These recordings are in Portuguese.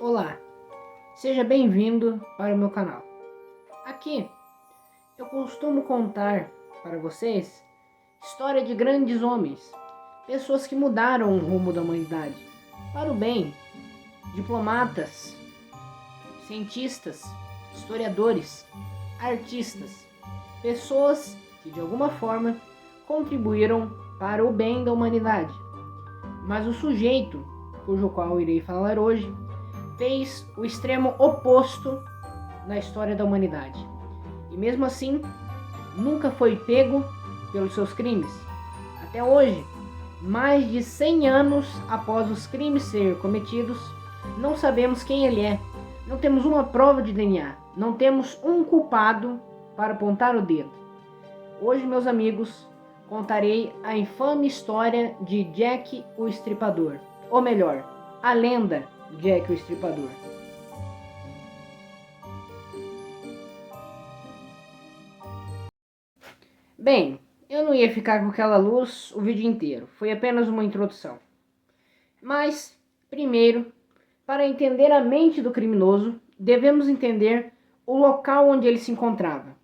Olá, seja bem-vindo para o meu canal. Aqui eu costumo contar para vocês história de grandes homens, pessoas que mudaram o rumo da humanidade para o bem, diplomatas, cientistas, historiadores, artistas, pessoas que de alguma forma contribuíram para o bem da humanidade. Mas o sujeito, cujo qual eu irei falar hoje, fez o extremo oposto na história da humanidade. E mesmo assim, nunca foi pego pelos seus crimes. Até hoje, mais de 100 anos após os crimes serem cometidos, não sabemos quem ele é. Não temos uma prova de DNA. Não temos um culpado para apontar o dedo. Hoje, meus amigos, contarei a infame história de Jack o Estripador. Ou melhor, a lenda Jack o Estripador. Bem, eu não ia ficar com aquela luz o vídeo inteiro, foi apenas uma introdução. Mas, primeiro, para entender a mente do criminoso, devemos entender o local onde ele se encontrava.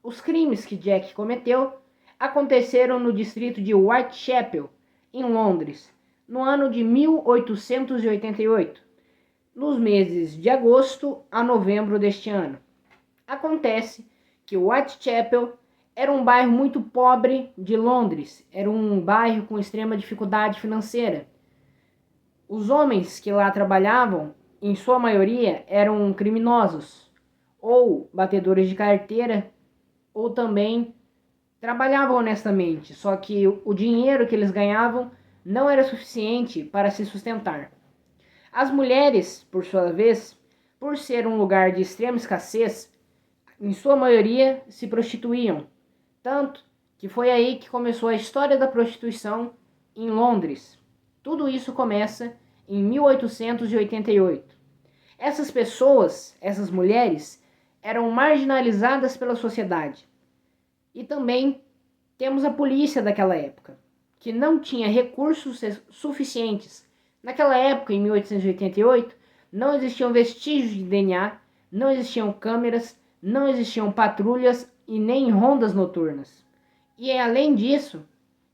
Os crimes que Jack cometeu aconteceram no distrito de Whitechapel, em Londres, no ano de 1888, nos meses de agosto a novembro deste ano. Acontece que Whitechapel era um bairro muito pobre de Londres, era um bairro com extrema dificuldade financeira. Os homens que lá trabalhavam, em sua maioria, eram criminosos, ou batedores de carteira, ou também trabalhavam honestamente, só que o dinheiro que eles ganhavam não era suficiente para se sustentar. As mulheres, por sua vez, por ser um lugar de extrema escassez, em sua maioria se prostituíam, tanto que foi aí que começou a história da prostituição em Londres. Tudo isso começa em 1888. Essas pessoas, essas mulheres, eram marginalizadas pela sociedade. E também temos a polícia daquela época, que não tinha recursos suficientes. Naquela época, em 1888, não existiam vestígios de DNA, não existiam câmeras, não existiam patrulhas e nem rondas noturnas. E além disso,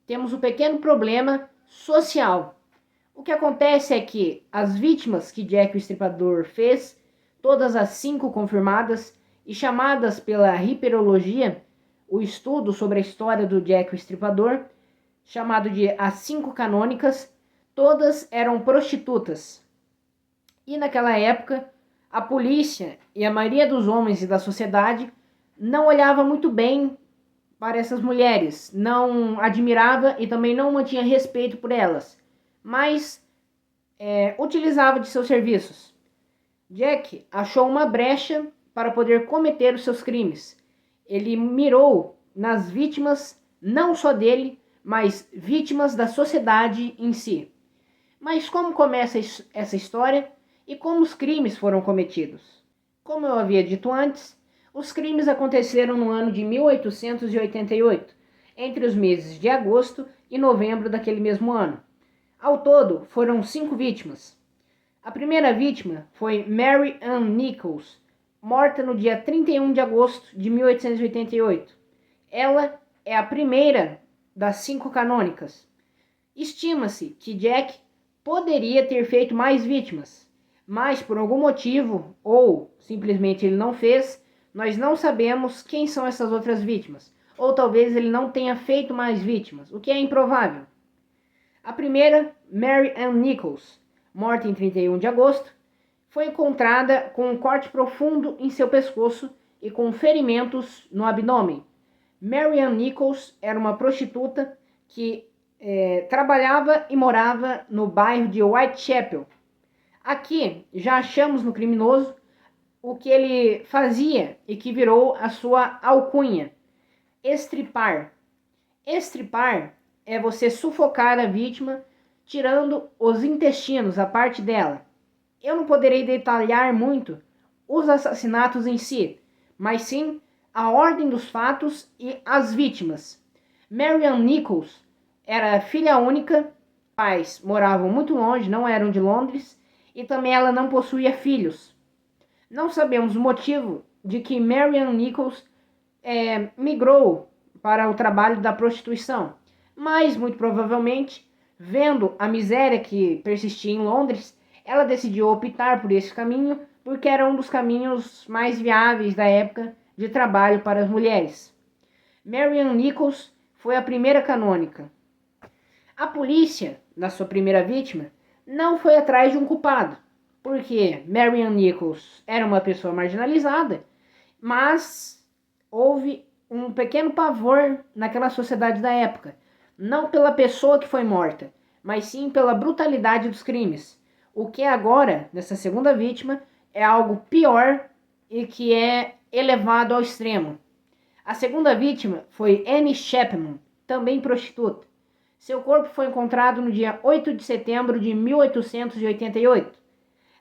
temos um pequeno problema social. O que acontece é que as vítimas que Jack o Estripador fez, todas as 5 confirmadas e chamadas pela hiperologia, o estudo sobre a história do Jack o Estripador, chamado de as 5 canônicas, todas eram prostitutas. E naquela época, a polícia e a maioria dos homens e da sociedade não olhava muito bem para essas mulheres, não admirava e também não mantinha respeito por elas, mas utilizava de seus serviços. Jack achou uma brecha para poder cometer os seus crimes. Ele mirou nas vítimas, não só dele, mas vítimas da sociedade em si. Mas como começa essa história e como os crimes foram cometidos? Como eu havia dito antes, os crimes aconteceram no ano de 1888, entre os meses de agosto e novembro daquele mesmo ano. Ao todo, foram 5 vítimas. A primeira vítima foi Mary Ann Nichols, morta no dia 31 de agosto de 1888. Ela é a primeira das 5 canônicas. Estima-se que Jack poderia ter feito mais vítimas, mas por algum motivo, ou simplesmente ele não fez, nós não sabemos quem são essas outras vítimas. Ou talvez ele não tenha feito mais vítimas, o que é improvável. A primeira, Mary Ann Nichols, morta em 31 de agosto, foi encontrada com um corte profundo em seu pescoço e com ferimentos no abdômen. Mary Ann Nichols era uma prostituta que trabalhava e morava no bairro de Whitechapel. Aqui já achamos no criminoso o que ele fazia e que virou a sua alcunha: estripar. Estripar é você sufocar a vítima tirando os intestinos, a parte dela. Eu não poderei detalhar muito os assassinatos em si, mas sim a ordem dos fatos e as vítimas. Mary Ann Nichols era filha única, pais moravam muito longe, não eram de Londres, e também ela não possuía filhos. Não sabemos o motivo de que Marian Nichols migrou para o trabalho da prostituição, mas muito provavelmente, vendo a miséria que persistia em Londres, ela decidiu optar por esse caminho porque era um dos caminhos mais viáveis da época de trabalho para as mulheres. Marian Nichols foi a primeira canônica. A polícia, na sua primeira vítima, não foi atrás de um culpado, porque Marian Nichols era uma pessoa marginalizada, mas houve um pequeno pavor naquela sociedade da época, não pela pessoa que foi morta, mas sim pela brutalidade dos crimes. O que agora, nessa segunda vítima, é algo pior e que é elevado ao extremo. A segunda vítima foi Anne Chapman, também prostituta. Seu corpo foi encontrado no dia 8 de setembro de 1888.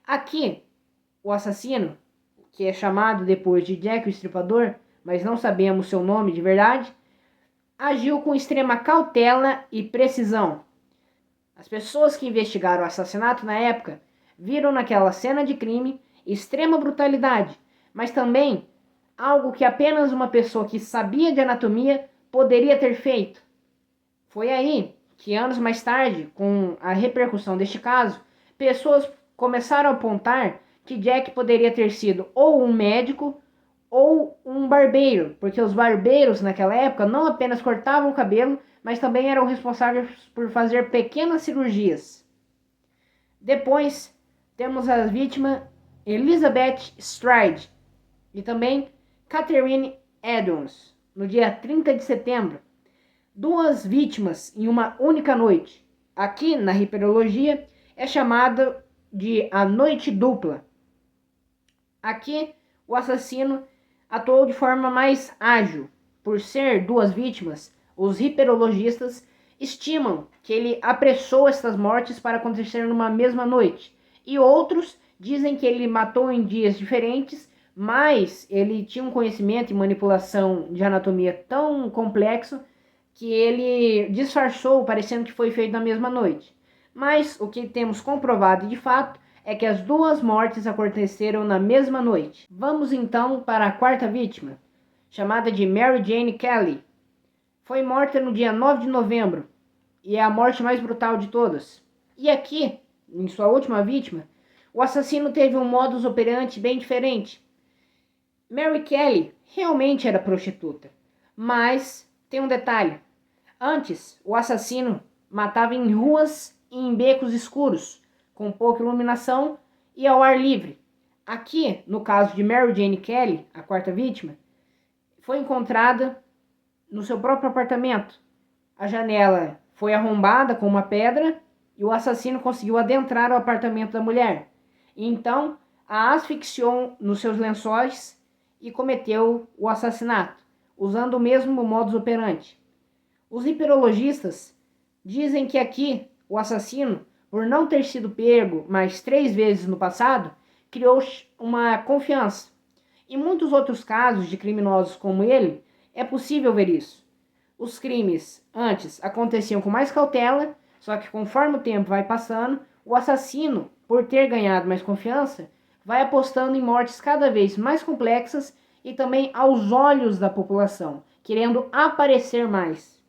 Aqui, o assassino, que é chamado depois de Jack o Estripador, mas não sabemos seu nome de verdade, agiu com extrema cautela e precisão. As pessoas que investigaram o assassinato na época viram naquela cena de crime extrema brutalidade, mas também algo que apenas uma pessoa que sabia de anatomia poderia ter feito. Foi aí que, anos mais tarde, com a repercussão deste caso, pessoas começaram a apontar que Jack poderia ter sido ou um médico ou um barbeiro, porque os barbeiros naquela época não apenas cortavam o cabelo, mas também eram responsáveis por fazer pequenas cirurgias. Depois, temos a vítima Elizabeth Stride e também Catherine Edwards, no dia 30 de setembro. Duas vítimas em uma única noite. Aqui na hiperologia é chamada de a noite dupla. Aqui o assassino atuou de forma mais ágil. Por ser duas vítimas, os hiperologistas estimam que ele apressou estas mortes para acontecer numa mesma noite. E outros dizem que ele matou em dias diferentes, mas ele tinha um conhecimento e manipulação de anatomia tão complexo que ele disfarçou, parecendo que foi feito na mesma noite. Mas o que temos comprovado de fato é que as duas mortes aconteceram na mesma noite. Vamos então para a quarta vítima, chamada de Mary Jane Kelly. Foi morta no dia 9 de novembro e é a morte mais brutal de todas. E aqui, em sua última vítima, o assassino teve um modus operandi bem diferente. Mary Kelly realmente era prostituta, mas tem um detalhe. Antes, o assassino matava em ruas e em becos escuros, com pouca iluminação e ao ar livre. Aqui, no caso de Mary Jane Kelly, a quarta vítima, foi encontrada no seu próprio apartamento. A janela foi arrombada com uma pedra e o assassino conseguiu adentrar o apartamento da mulher. E então, a asfixiou nos seus lençóis e cometeu o assassinato, usando o mesmo modus operandi. Os hiperologistas dizem que aqui o assassino, por não ter sido pego mais 3 vezes no passado, criou uma confiança. Em muitos outros casos de criminosos como ele, é possível ver isso. Os crimes antes aconteciam com mais cautela, só que conforme o tempo vai passando, o assassino, por ter ganhado mais confiança, vai apostando em mortes cada vez mais complexas e também aos olhos da população, querendo aparecer mais.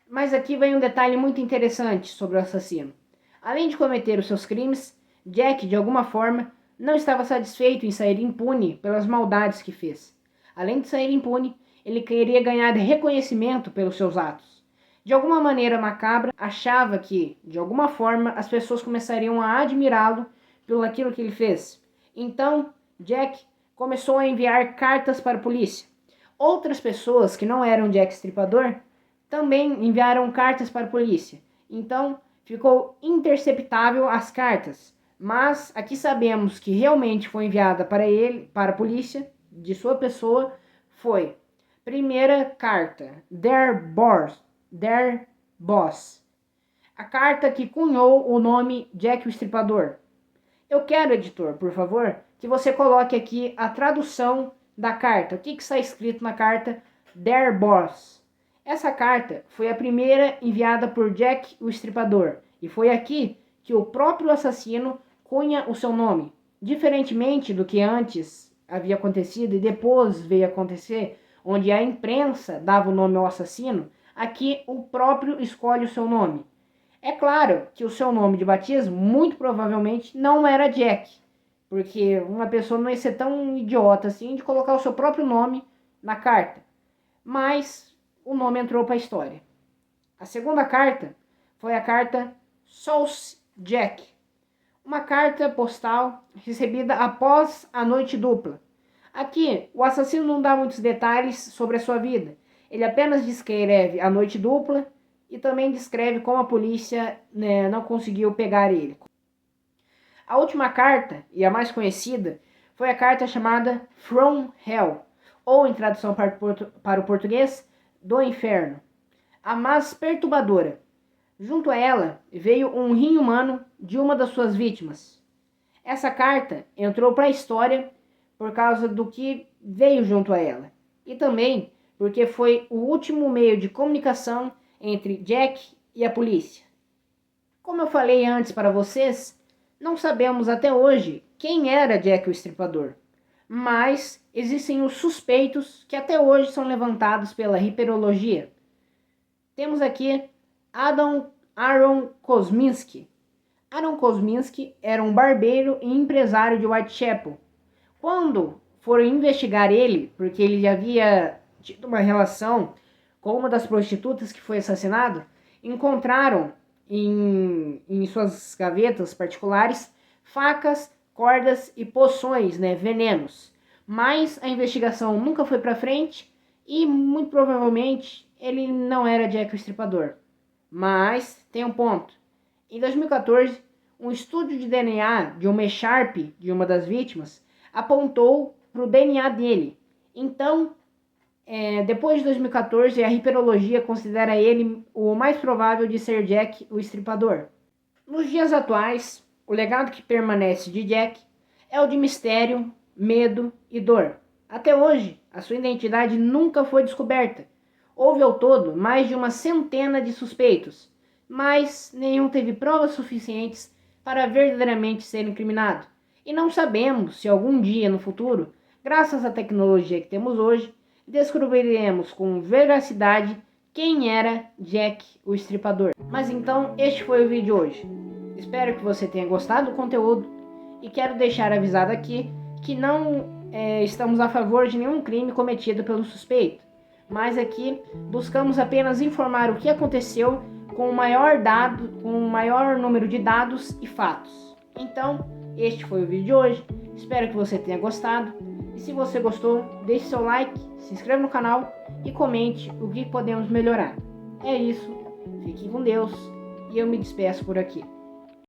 Mas aqui vem um detalhe muito interessante sobre o assassino. Além de cometer os seus crimes, Jack, de alguma forma, não estava satisfeito em sair impune pelas maldades que fez. Além de sair impune, ele queria ganhar reconhecimento pelos seus atos. De alguma maneira macabra, achava que, de alguma forma, as pessoas começariam a admirá-lo pelo aquilo que ele fez. Então, Jack começou a enviar cartas para a polícia. Outras pessoas que não eram Jack Estripador também enviaram cartas para a polícia. Então, ficou interceptável as cartas. Mas aqui sabemos que realmente foi enviada para ele, para a polícia, de sua pessoa, foi: primeira carta, Der Boss. A carta que cunhou o nome Jack o Estripador. Eu quero, editor, por favor, que você coloque aqui a tradução da carta. O que está escrito na carta Der Boss? Essa carta foi a primeira enviada por Jack o Estripador, e foi aqui que o próprio assassino cunha o seu nome. Diferentemente do que antes havia acontecido e depois veio acontecer, onde a imprensa dava o nome ao assassino, aqui o próprio escolhe o seu nome. É claro que o seu nome de batismo muito provavelmente não era Jack, porque uma pessoa não ia ser tão idiota assim de colocar o seu próprio nome na carta. Mas o nome entrou para a história. A segunda carta foi a carta Sauce Jack, uma carta postal recebida após a noite dupla. Aqui, o assassino não dá muitos detalhes sobre a sua vida. Ele apenas descreve a noite dupla e também descreve como a polícia, não conseguiu pegar ele. A última carta, e a mais conhecida, foi a carta chamada From Hell, ou em tradução para o português, do inferno. A mais perturbadora. Junto a ela veio um rim humano de uma das suas vítimas. Essa carta entrou para a história por causa do que veio junto a ela. E também porque foi o último meio de comunicação entre Jack e a polícia. Como eu falei antes para vocês, não sabemos até hoje quem era Jack o Estripador. Mas existem os suspeitos que até hoje são levantados pela hiperologia. Temos aqui Aaron Kosminski. Aaron Kosminski era um barbeiro e empresário de Whitechapel. Quando foram investigar ele, porque ele havia tido uma relação com uma das prostitutas que foi assassinada, encontraram em suas gavetas particulares facas, cordas e poções, venenos. Mas a investigação nunca foi para frente e muito provavelmente ele não era Jack o Estripador. Mas tem um ponto. Em 2014, um estudo de DNA de uma echarpe de uma das vítimas apontou para o DNA dele. Então, depois de 2014, a hiperologia considera ele o mais provável de ser Jack o Estripador. Nos dias atuais, o legado que permanece de Jack é o de mistério, medo e dor. Até hoje, a sua identidade nunca foi descoberta. Houve ao todo mais de uma centena de suspeitos, mas nenhum teve provas suficientes para verdadeiramente ser incriminado. E não sabemos se algum dia no futuro, graças à tecnologia que temos hoje, descobriremos com veracidade quem era Jack o Estripador. Mas então, este foi o vídeo de hoje. Espero que você tenha gostado do conteúdo e quero deixar avisado aqui que não estamos a favor de nenhum crime cometido pelo suspeito, mas aqui buscamos apenas informar o que aconteceu com o maior número de dados e fatos. Então, este foi o vídeo de hoje. Espero que você tenha gostado. E se você gostou, deixe seu like, se inscreva no canal e comente o que podemos melhorar. É isso. Fique com Deus e eu me despeço por aqui.